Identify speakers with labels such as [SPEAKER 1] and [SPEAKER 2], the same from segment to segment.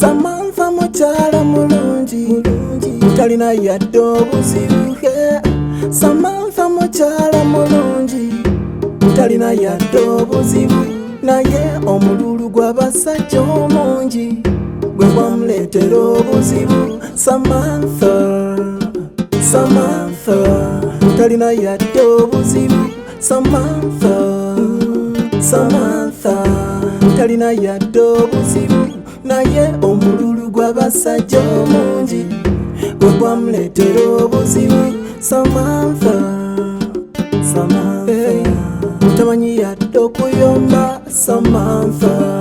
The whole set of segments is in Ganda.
[SPEAKER 1] Samantha mukyala mulungi talina yadde obuzibu. Samantha mukyala mulungi talina yadde obuzibu, naye omululu gw'abasajja omungi gwe gwamuleetera obuzibu. Samantha talina yadde obuzibu. Samantha talina yadde obuzibu, naye omululu gw'abasajja omungi gwe gwamuleetera obuzibu. Samantha tamanyi yadde okuyomba. Samantha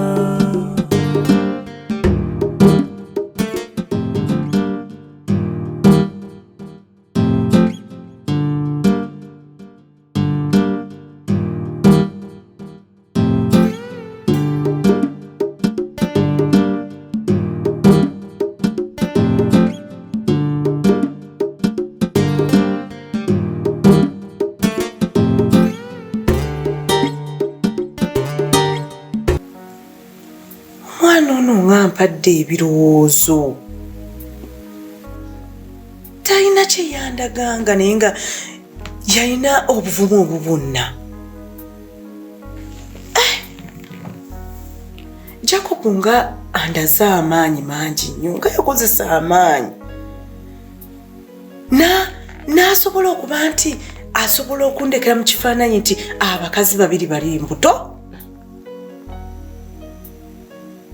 [SPEAKER 2] mpadde ebirowoozo talina kye yandaganga naye nga yalina obuvumu obubunna. Jacob nga andaze amaanyi mangi nnyo, nga yakozesa amaanyi n'asobola okuba nti asobola okundekera mu kifaananyi nti abakazi babiri bali embuto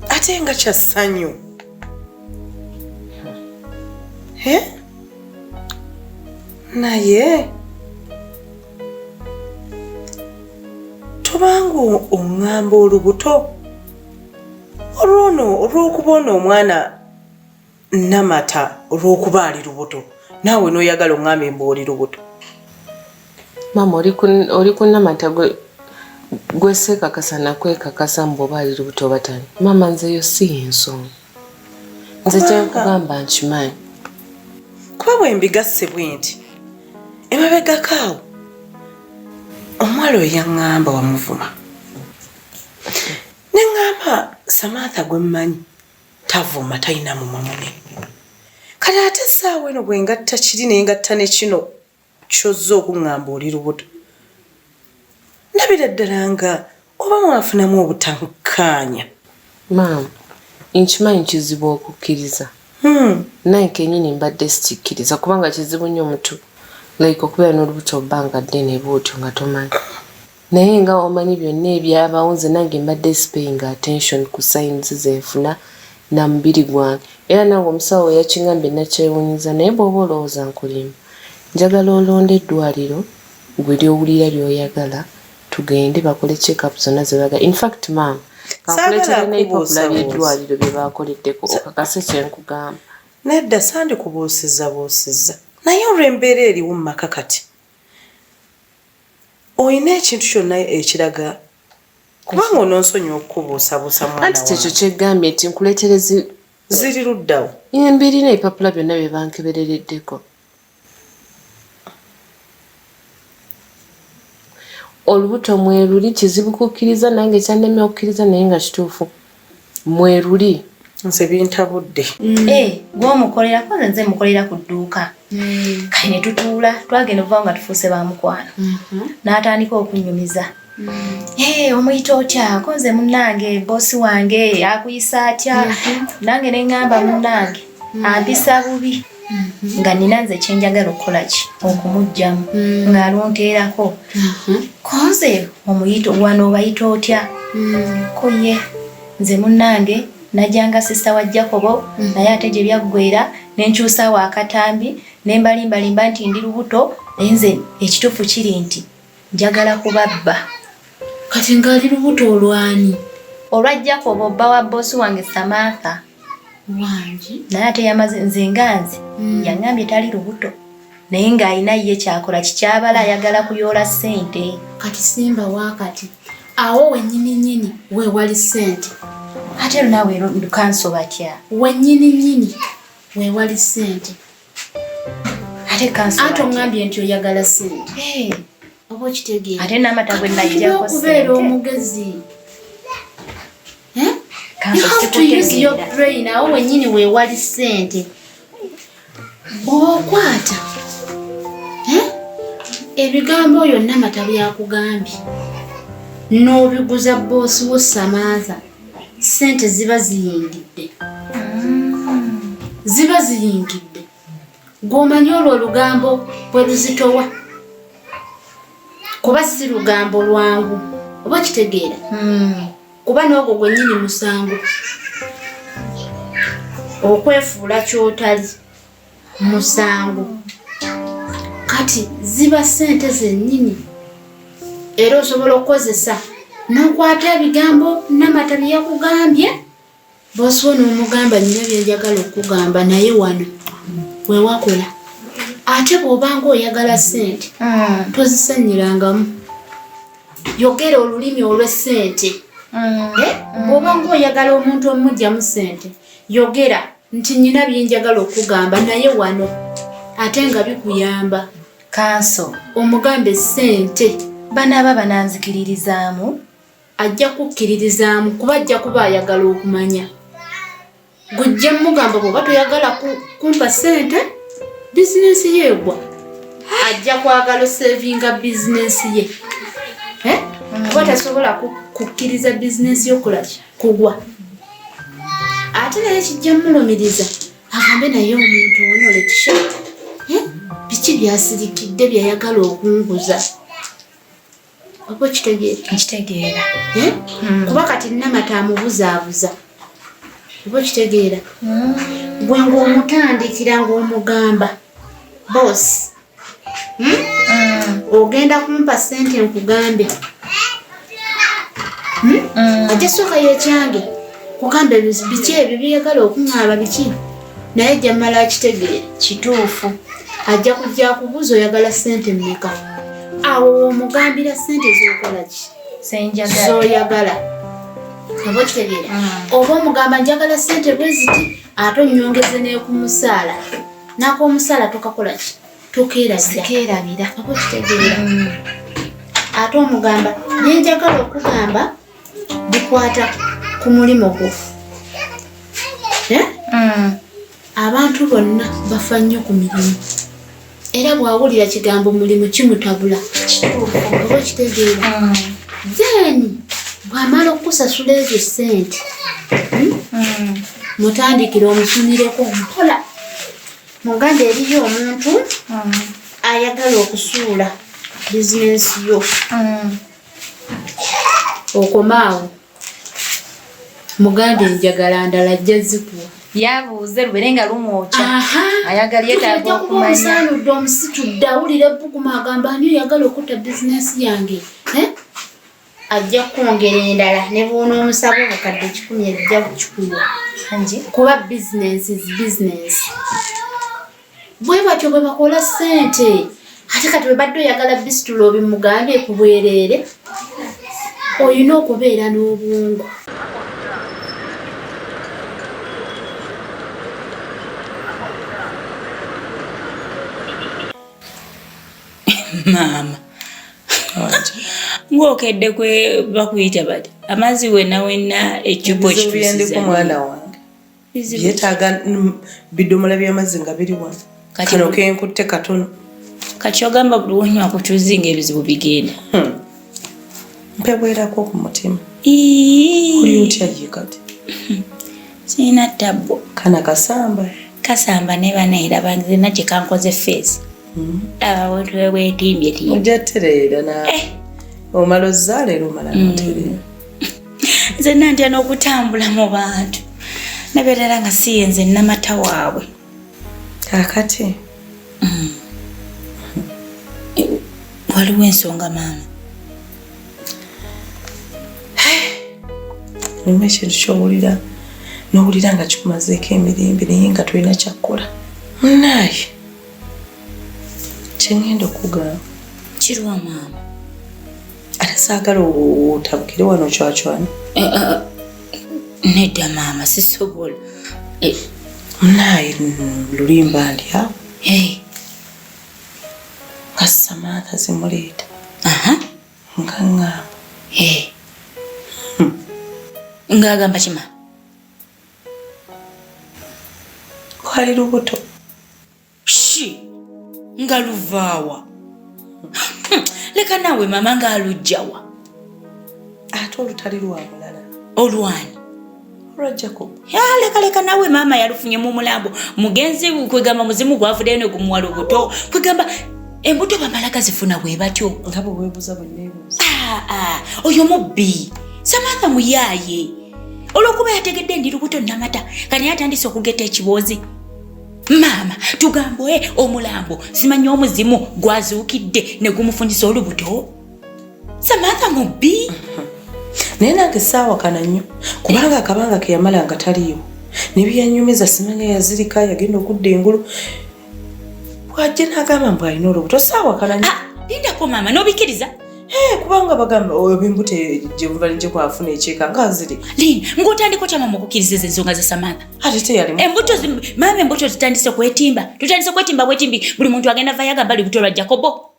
[SPEAKER 2] ate nga kya ssanyu. Naye tobanga oŋŋamba olubuto olw'okuba ono omwana Namata olw'okuba ali lubuto, naawe n'oyagala oŋŋambe mbu oli lubuto.
[SPEAKER 3] Mama oli ku Namata gwe seekakasa nakwekakasa mbu oba ali lubuto batani. Mama nzeyo si ensonga, nze kyenkugamba nkimanyi.
[SPEAKER 2] Kuba bwe mbigasse bwe nti emabegako awo omuwala oyo yaŋŋamba wamuvuma, ne ŋŋamba Samantha gwe mmanyi tavuma, talina mumwa munene. Kale ate essaawa eno bwe ngatta kiri naye ngatta ne kino kyozza okuŋŋamba oli lubuto, ndabira ddala nga oba mwafunamu obutankaanya.
[SPEAKER 3] Maama nkimanyi kizibu okukkiriza, naye kennyini mbadde sikikkiriza kubanga kizibu nnyo omuntu like okubeera n'olubuto bbanga ddene bw'otyo nga tomanyi. Naye nga omanyi byonna ebyabawo nze nange mbadde sipayinga attention ku signs zenfuna na mubiri gwange, era nange omusawo yakiŋŋambye nakyewunyiza. Naye bw'oba olowooza nkulimba, njagala olonda eddwaliro gwe lyowulira ly'oyagala tugende bakole check-up zonna ze bagala. In fact maama kankuleetera n'ebipapula by'eddwaliro bye baakoleddeko okakase kyenkugamba.
[SPEAKER 2] Nedda sandikubuusiza naye olw'embeera eriwo mu maka kati oyina ekintu kyonna ekiraga kubanga ononsonyiwa okukubuusabuusa mwana
[SPEAKER 3] anti kyekyo kyeggambye nti nkuleetere
[SPEAKER 2] ziri luddawo
[SPEAKER 3] mbirina ebipapula byonna bye bankeberereddeko. Olubuto mweruli kizibu kukkiriza, nange kyandemye okukkiriza naye nga kituufu mweruli
[SPEAKER 2] nze bintabudde.
[SPEAKER 4] Gw'omukolera koze nze mukolera ku dduuka kale ne tutuula twagenda okuva nga tufuuse ba mukwano n'atandika okunyumiza. Omuyita otya? Koze munnange boosi wange akuyisa atya? Nange ne ŋŋamba munnange ampisa bubi nga nina nze kyenjagala okukola ki okumuggyamu ng'alonteerako. Koze omuyita wano obayita otya? Koye nze munnange najjanga sista wa Jacobo naye ate gye byaggwera ne nkyusaawo akatambi ne mbalimbalimba nti ndi lubuto naye nze ekituufu kiri nti njagala kubabba.
[SPEAKER 5] Kati ngali lubuto olwani?
[SPEAKER 4] Olwa Jacobo bba wa boosi wange Samantha
[SPEAKER 5] wangi
[SPEAKER 4] naye ate yamaze nze nganze yaŋŋambye tali lubuto naye ng'alina ye kyakola kikyabala ayagala kuyoola ssente.
[SPEAKER 5] Kati simba wakati awo wennyini we wali ssente
[SPEAKER 4] ate naawe lukanso batya
[SPEAKER 5] wennyini we wali ssente
[SPEAKER 4] ate kanso
[SPEAKER 5] ate oŋŋambye nti oyagala ssente oba okitegeera
[SPEAKER 4] ate Namata gwe najjako
[SPEAKER 5] okubeera omugezi
[SPEAKER 4] You have to use your brain. Awo wenyini weewali ssente. Bw'okwata ebigambo oyo Namata byakugambye n'obiguza boosi wo Samantha, ssente ziba ziyingidde. Ziba ziyingidde. Gw'omanyi olwo olugambo bwe luzitowa. Kuba si lugambo lwangu. Oba kitegeera? Kuba n'ogwo gwennyini musango. Okwefuula ky'otali musango. Kati ziba ssente zennyini. Era osobola okukozesa n'okwata ebigambo Namata bye yakugambye. Boosi wo n'omugamba nnina bye njagala okugamba naye wano we wakola. Ate bw'obanga oyagala ssente tozisannyirangamu. Yogera olulimi olw'essente. Bw'obanga oyagala omuntu omugyamu ssente yogera nti nnina bye njagala okugamba naye wano ate nga bikuyamba. Kanso
[SPEAKER 5] Omugambe ssente
[SPEAKER 4] banaaba bananzikiririzaamu.
[SPEAKER 5] ajja kukkiririzaamu kuba ajja kuba ayagala okumanya. Gujja mugamba bw'oba toyagala kumpa ssente bizinesi yeegwa. Ajja kwagala osevinga bizinesi ye. Kuba tasobola kukkiriza bizinesi yokola kugwa. Ate naye kijja mulumiriza agambe naye omuntu ono Leticia biki byasirikidde byayagala okunguza. Oba kitegeera?
[SPEAKER 4] Nkitegeera.
[SPEAKER 5] Kuba kati Namata amubuzaabuza. Oba kitegeera? Gwe ng'omutandikira ng'omugamba boosi ogenda kumpa ssente nkugambe. Ate sooka y'ekyange kugambe biki ebyo byeyagala okuŋŋaaba biki. Naye jammala akitegeera
[SPEAKER 4] Kituufu.
[SPEAKER 5] ajja kujja akubuuza oyagala ssente mmeka. Awo omugambira ssente z'okola ki?
[SPEAKER 4] Senjagala.
[SPEAKER 5] Z'oyagala. Oba kitegeera? Oba omugamba njagala ssente bwe ziti ate onnyongeze n'ekumusaala. N'ak'omusaala tokakola ki? Tokeerabira. Oba kitegeera? Ate omugamba bye njagala okugamba bikwata ku mulimo gwo. Abantu bonna bafa nnyo ku mirimu. Era bw'awulira kigambo mulimu kimutabula. Oba kitegeera? Then bw'amala okusasula ezo ssente mutandikira omufunireko mpola. Muganda eriyo omuntu ayagala okusuula bizinesi yo. Okomaawo muganda enjagala ndala ajja zikuwa.
[SPEAKER 4] Yabuuze lubere nga lumwokya. Ayagala yeetaaga okumanya.
[SPEAKER 5] Omusaanudde omusitudde awulira ebbuguma agamba ani oyagala okutta bizinesi yange. Ajja kwongera endala ne bw'onoomusaba obukadde 10 ajja kukikuwa. Kuba business is business. Bwe batyo bwe bakola ssente. Ate kati bwe badde oyagala bisitulo bimugambye ku bwereere oyina okubeera n'obwongo.
[SPEAKER 6] Mama ng'okedde kwe bakuyita bati amazzi wenna ekibo
[SPEAKER 2] kitusiza mwana wange byetaaga bidomola by'amazzi nga biri wano kano kenkutte katono
[SPEAKER 6] kati ogamba buli wonywa kutuzinga ebizibu bigenda
[SPEAKER 2] mpebwerako ku mutima oli otya ye kati
[SPEAKER 6] sina tabbo
[SPEAKER 2] kana kasamba
[SPEAKER 6] ne banaera bange na gye kankoze feesi abantu wetimbye
[SPEAKER 2] ojattereera nawe omala ozzaala era omala notereera
[SPEAKER 6] nze nantya n'okutambula mu bantu nabeerera nga siyenze Namata waabwe
[SPEAKER 2] kakati
[SPEAKER 6] waliwo ensonga maama
[SPEAKER 2] mulimu ekintu kyowulira nowulira nga kikumazeeko emirembe naye nga tolina kyakkola munaaye kyengenda okugamba
[SPEAKER 6] kirwa maama
[SPEAKER 2] ate saagala otabukire wano kywakywana
[SPEAKER 6] nedda maama sisobola
[SPEAKER 2] munaaye lulimba ndi awo nga Samantha zimuleeta nga ŋŋamba
[SPEAKER 6] ng'agamba kima
[SPEAKER 2] lwali lubuto.
[SPEAKER 6] Shi nga luvaawa. Leka naawe mama ng'alugjawa.
[SPEAKER 2] Ate olutali lwa mulala.
[SPEAKER 6] Olwani?
[SPEAKER 2] Olwa Jacob.
[SPEAKER 6] Leka naawe mama yalufunye mu mulambo. Mugenzi kwegamba muzimu gwavuddeyo ne gumuwa lubuto. Kwegamba embuto bamalaga zifuna bwe batyo.
[SPEAKER 2] Nga bwe weebuuza bwe neebuuza.
[SPEAKER 6] Oyo mubbi. Samantha muyaaye. Olw'okuba yategedde ndi lubuto Namata kani yatandise okugetta ekiboozi. Mama tugambe omulambo simanyi omuzimu gwazuukidde ne gumufunyisa olubuto. Samantha mubbi.
[SPEAKER 2] Naye nange saawakana nnyo kubanga akabanga ke yamala nga taliiwo ne byanyumiza simanya yazirika yagenda okudda engulu bw'ajja n'agamba mbu alina olubuto saawakana nnyo.
[SPEAKER 6] Lindako mama n'obikkiriza.
[SPEAKER 2] Kubanga bagamba oyo bimbuto gye buva ne gye kwafuna ekiika nga ziri.
[SPEAKER 6] Lina ng'otandika otya mama okukkiriza ensonga za Samantha.
[SPEAKER 2] Ate teyalimu.
[SPEAKER 6] Mama embuto zitandise kwetimba. Tutandise kwetimba bwetimbi buli muntu agenda va yagamba lubuto lwa Jacobo.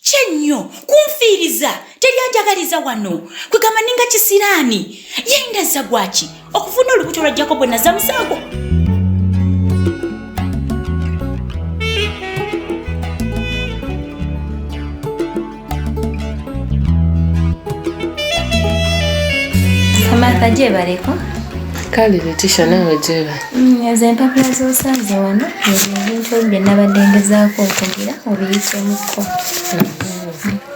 [SPEAKER 6] Kyenyo kunfiiriza teryanjagaliza wano kwegamba ninga kisiraani yendaza gwaki okufuna olubuto lwa Jacobo naza musango.
[SPEAKER 4] Samantha gye baleko?
[SPEAKER 3] Kale Leticia nawe gyeba.
[SPEAKER 4] Ezo empapula z'osanze wano ebintu bye nabadde ngezaako okugira obiyitsemukko.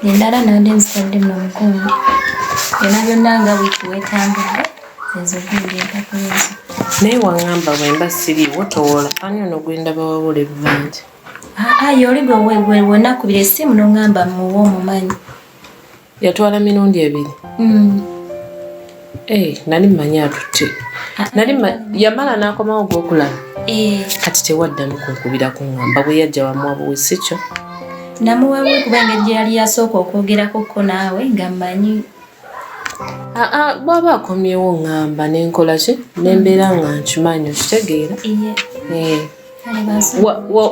[SPEAKER 4] Endala nandi nzitadde mu mugongo. Byonna byonna nga wiiki weetambudde ezo gundi empapula ezo.
[SPEAKER 3] Naye waŋŋamba bwemba siriiwo towola ani ono gwenda bawawula ebibanja.
[SPEAKER 4] Yoli gwe wenakubira essimu n'oŋŋamba muwe omumanyi.
[SPEAKER 3] Yatwala mirundi ebiri. Nali mmanyi atutte. Yamala n'akomawo gw'okulaba. Kati tewaddamu kunkubira kuŋŋamba bwe yajja wamuwa buwisi kyo.
[SPEAKER 4] Namuwawe kubanga gye yali yasooka okwogerako ko naawe nga mmanyi.
[SPEAKER 3] Bw'aba akomyewo ŋŋamba n'enkola ki n'embeera nga nkimanyi okitegeera.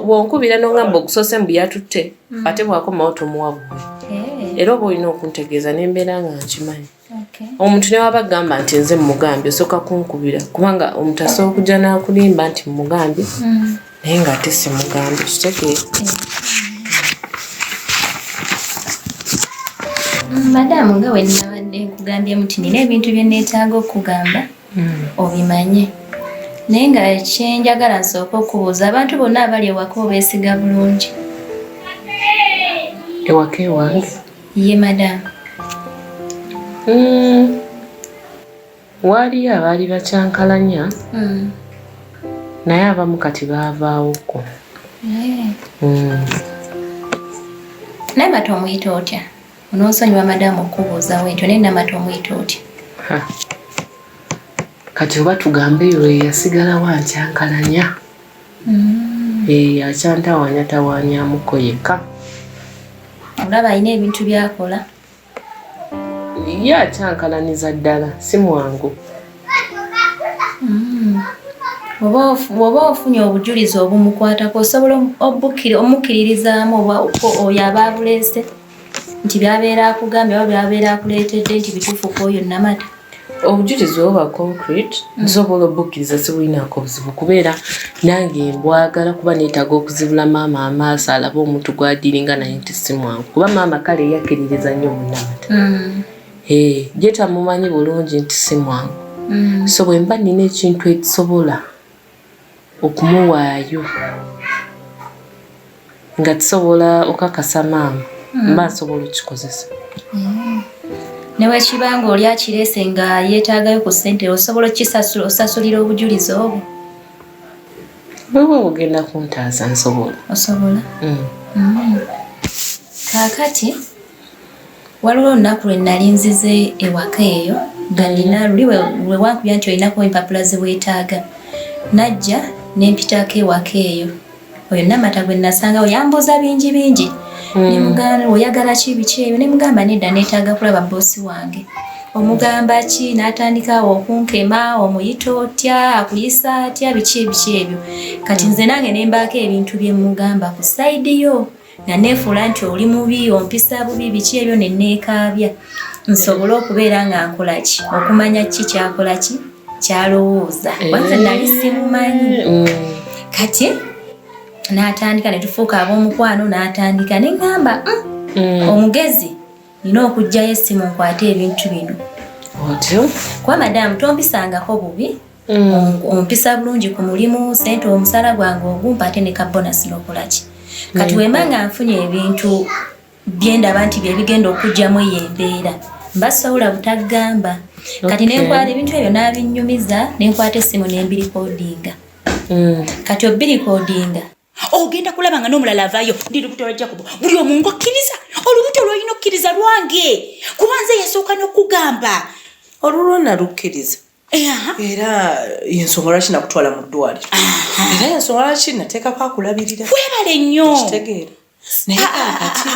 [SPEAKER 3] Wonkubira n'oŋŋamba ogusoose mbu yatutte ate bw'akomawo tomuwa buwe. Era oba olina okuntegeeza n'embeera nga nkimanyi. Omuntu ne waba agamba nti nze mugambye osooka kunkubira kubanga omuntu asobola okujja n'akulimba nti mugambye naye ng'ate si mugambye okitegeera.
[SPEAKER 4] Madamu nga we nabadde nkugambyemu nti nina ebintu bye neetaaga okugamba obimanye. Naye nga kyenjagala nsooka okubuuza abantu bonna abali ewaka obeesiga bulungi.
[SPEAKER 3] Ewaka ewange?
[SPEAKER 4] Ye madamu.
[SPEAKER 3] Waaliyo abaali bakyankalanya naye abamu kati baavaawoko.
[SPEAKER 4] Namata omuyita otya? Onoonsonyiwa madamu okubuuza wentyo naye Namata omuyita otya?
[SPEAKER 3] Kati oba tugambe eyo yasigalawo ankyankalanya. Akyantawanya tawanyamuko yekka.
[SPEAKER 4] Olaba alina ebintu byakola?
[SPEAKER 3] Ye akyankalaniza ddala si mwangu.
[SPEAKER 4] Bw'oba ofunye obujulizi obumukwatako osobola omukkiririzaamu oyo aba abuleese nti byabeera akugambye oba byabeera akuleetedde nti bituufu kw'oyo Namata.
[SPEAKER 3] Obujulizi oba concrete nsobola obukkiriza sibulinaako buzibu kubeera nange mbwagala kuba neetaaga okuzibula maama amaaso alabe omuntu gwadiringa naye nti si mwangu kuba maama kale yakkiririza nnyo mu Namata. Gye tamumanyi bulungi nti si mwangu. So bwe mba nina ekintu ekisobola okumuwaayo nga tusobola okakasa maama mba nsobola okukikozesa.
[SPEAKER 4] Ne bwekibanga oli akireese nga yeetaagayo ku ssente osobola okisasula osasulira obujulizi obwo?
[SPEAKER 3] Bweba bugenda kuntaaza nsobola.
[SPEAKER 4] Osobola? Kaakati waliwo olunaku lwe nali nzize ewaka eyo nga nina luli we wankubya nti olinako empapula ze weetaaga. Najja n'empitako ewaka eyo. Oyo Namata gwe nasangawo yambuuza bingi bingi. Nemugamba oyagala ki biki ebyo nemugamba nedda neetaaga kulaba boosi wange. Omugamba ki n'atandikawo okunkema omuyita otya akuyisa atya biki ebyo. Kati nze nange ne mbaako ebintu bye mugamba ku sayidi yo nga neefuula nti oli mubi ompisa bubi biki ebyo ne neekaabya. Nsobola okubeera nga nkola ki okumanya ki kyakola ki kyalowooza. Kwanza nali simumanyi. kati n'atandika ne tufuuka ab'omukwano n'atandika ne ŋŋamba omugezi nina okuggyayo essimu nkwate ebintu bino
[SPEAKER 3] otyo
[SPEAKER 4] kuba madamu tompisangako bubi ompisa bulungi ku mulimu sente omusala gwange ogumpa ate ne kabonasi n'okolaki kati wemba nga nfunye ebintu byendaba nti byebigenda okugyamu eyo embeera mbasobola butagamba kati nenkwata ebintu ebyo n'abinyumiza nenkwata essimu nembirikodinga kati obirikodinga
[SPEAKER 6] ogenda kulaba nga n'omulala avaayo ndi lubuto lwa Jacob buli omu ng'okkiriza olubuto lw'olina okkiriza lwange kuba nze yasooka n'okugamba
[SPEAKER 2] olwo nalukkiriza era ensonga lwaki nakutwala mu ddwaliro era ensonga lwaki nateekako akulabirira
[SPEAKER 6] webale nnyo
[SPEAKER 2] kitegeera naye kakati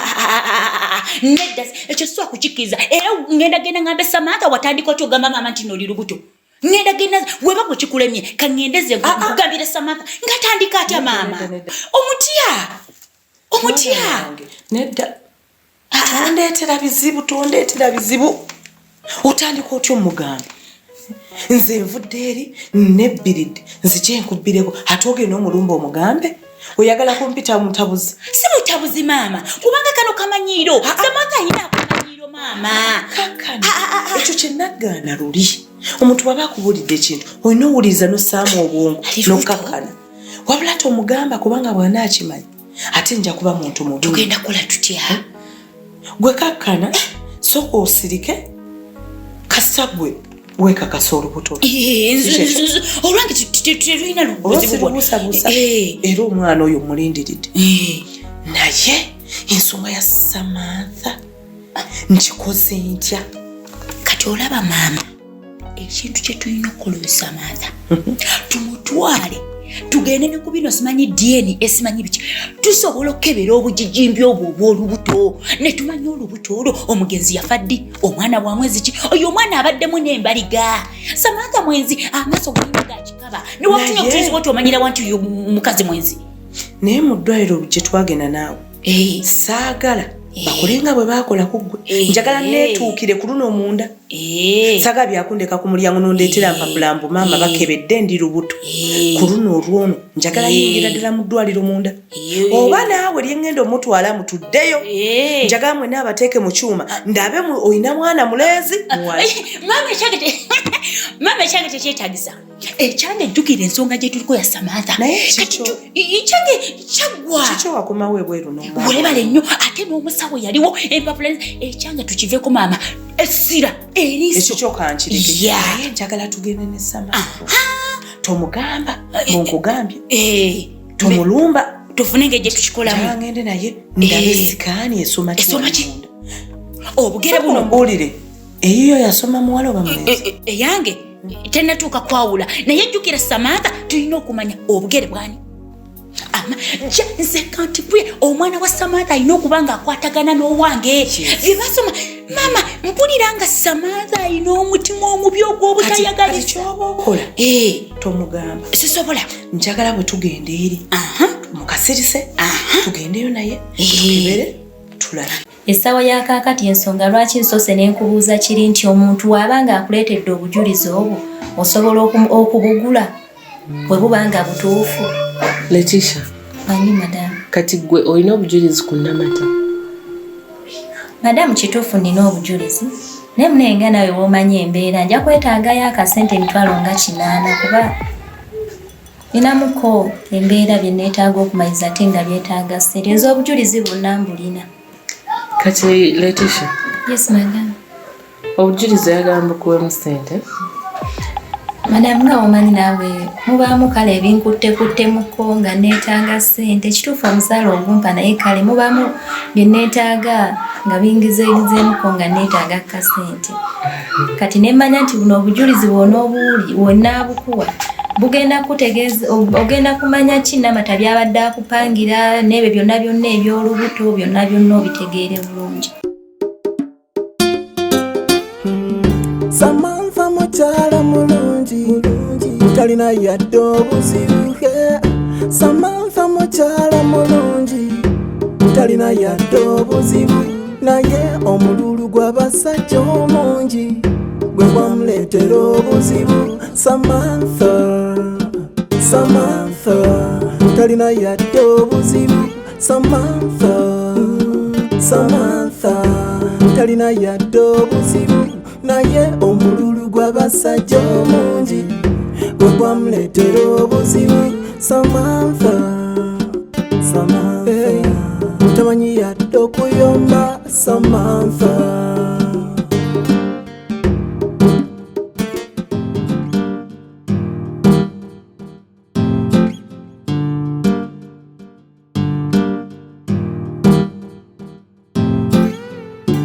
[SPEAKER 6] nedda ekyo swa kukikkiriza era ngenda genda ngambe Samantha watandika otyo ogamba maama nti n'oli lubuto ngenda genda weba bwe kikulemye kangendeze kugambira Samantha ngatandika atya maama omutya
[SPEAKER 2] nedda tondeetera bizibu otandika otyo omugamba nze nvudde eri nebbiridde nzije nkubbireko ate ogenda omulumba omugambe oyagala kumpita mutabuzi
[SPEAKER 6] si mutabuzi maama kubanga kano kamanyiiro Samantha ayina akamanyiiro maama
[SPEAKER 2] kakkana ekyo kyenaggaana luli omuntu bwaba akubulidde ekintu olina owuliriza n'ossaamu obwongo n'okkakkana wabula ate omugamba kubanga bw'anaakimanyi ate nja kuba muntu mubi
[SPEAKER 6] tugenda kukola tutya
[SPEAKER 2] gwe kakkana sooka osirike kasita gwe wekakasa olubuto
[SPEAKER 6] olwange tulina
[SPEAKER 2] lubuusabuusa era omwana oyo mulindiridde naye ensonga ya Samantha nkikoze ntya
[SPEAKER 6] kati olaba maama ekintu kye tulina okukola Samantha tumutwale tugende ne ku bino simanyi DNA esimanyi biki tusobola okukebera obujijimbi obwo obw'olubuto ne tumanya olubuto olwo omugenzi yafa ddi omwana wa mwezi ki oyo omwana abaddemu n'embaliga Samantha mwenzi amaaso gulina gakikaba ne wafunye okutuusa oti omanyira wanti oyo mukazi mwenzi
[SPEAKER 2] naye mu ddwaliro gye twagenda naawe saagala bakulinga bwe baakola ku ggwe njagala neetuukire ku luno omunda saga byakundeka ku mulyango n'ondeetera mpapula mbu maama bakebedde ndi lubuto ku luno olwono njagala yingira ddala mu ddwaliro munda oba naawe lyengenda omutwala mutuddeyo njagala mwenna abateeke mu kyuma ndabe oyina mwana mulenzi
[SPEAKER 6] maama ekyange tekyetagisa ekyange jjukira ensonga gye tuliko ya Samantha ekyange kyaggwa
[SPEAKER 2] kikyo wakomawo ebweru n'omwana
[SPEAKER 6] webale nnyo ate n'omusawo yaliwo empapula ekyange tukiveko maama essira eriiso
[SPEAKER 2] ekikyo kankireke naye njagala tugende ne Samantha tomugamba munkugambye tomulumba
[SPEAKER 6] tufune engeri gye tukikolamu
[SPEAKER 2] ngende naye ndabe sikaani esoma kiwamunda
[SPEAKER 6] obugere buno
[SPEAKER 2] mbuulire eyiyo yasoma muwala oba mulenzi
[SPEAKER 6] eyange tennatuuka kwawula naye jjukira Samantha tulina okumanya obugere bwani nze kantibwe omwana wa Samantha alina okuba ng'akwatagana n'owange bye basoma maama mpulira nga Samantha alina omutima omubi ogw'obutayagaliza
[SPEAKER 2] kyoba okola tomugamba
[SPEAKER 6] sisobola
[SPEAKER 2] njagala bwe tugenda eri mukasirise tugendeyo naye tukebere tulabe
[SPEAKER 4] essaawa ya kaakati ensonga lwaki nsose n'enkubuuza kiri nti omuntu waaba ng'akuleetedde obujulizi obwo osobola okubugula bwe buba nga butuufu
[SPEAKER 3] Leticia
[SPEAKER 4] manyi madamu
[SPEAKER 3] kati gwe olina obujulizi ku Namata
[SPEAKER 4] madamu kituufu nina obujulizi naye munenga nawe w'omanyi embeera nja kwetaagayo akasente emitwalo nga 8 kuba ninamuko embeera bye neetaaga okumaliriza ate nga byetaaga ssente ez'obujulizi bwonna mbulina
[SPEAKER 3] kati Leticia
[SPEAKER 4] yes madam
[SPEAKER 3] obujulizi yagamba kuwemu ssente
[SPEAKER 4] madamu nga omanyi naawe mubaamu kale ebinkuttekuttemu nga neetaaga ssente kituufu omusaala ogumpa naye kale mubaamu bye neetaaga nga bingizeegizeemuko nga neetaaga kasente kati nemmanya nti buno obujulizi bwona obuwuli wonnaabukuwa bugenda kutegeeza ogenda kumanya ki Namata byabadde akupangira n'ebyo byonna byonna eby'olubuto byonna byonna obitegeere bulungi
[SPEAKER 1] Samantha mukyala mulungi talina yadde obuzibu Samantha mukyala mulungi talina yadde obuzibu naye omululu gw'abasajja omungi gwe gwamuleetera obuzibu Samantha talina yadde obuzibu. Samantha, Samantha, talina yadde obuzibu. Naye omululu gw'abasajja omungi gwe gwamuleetera obuzibu. Samantha, Samantha, tamanyi yadde okuyomba. Samantha.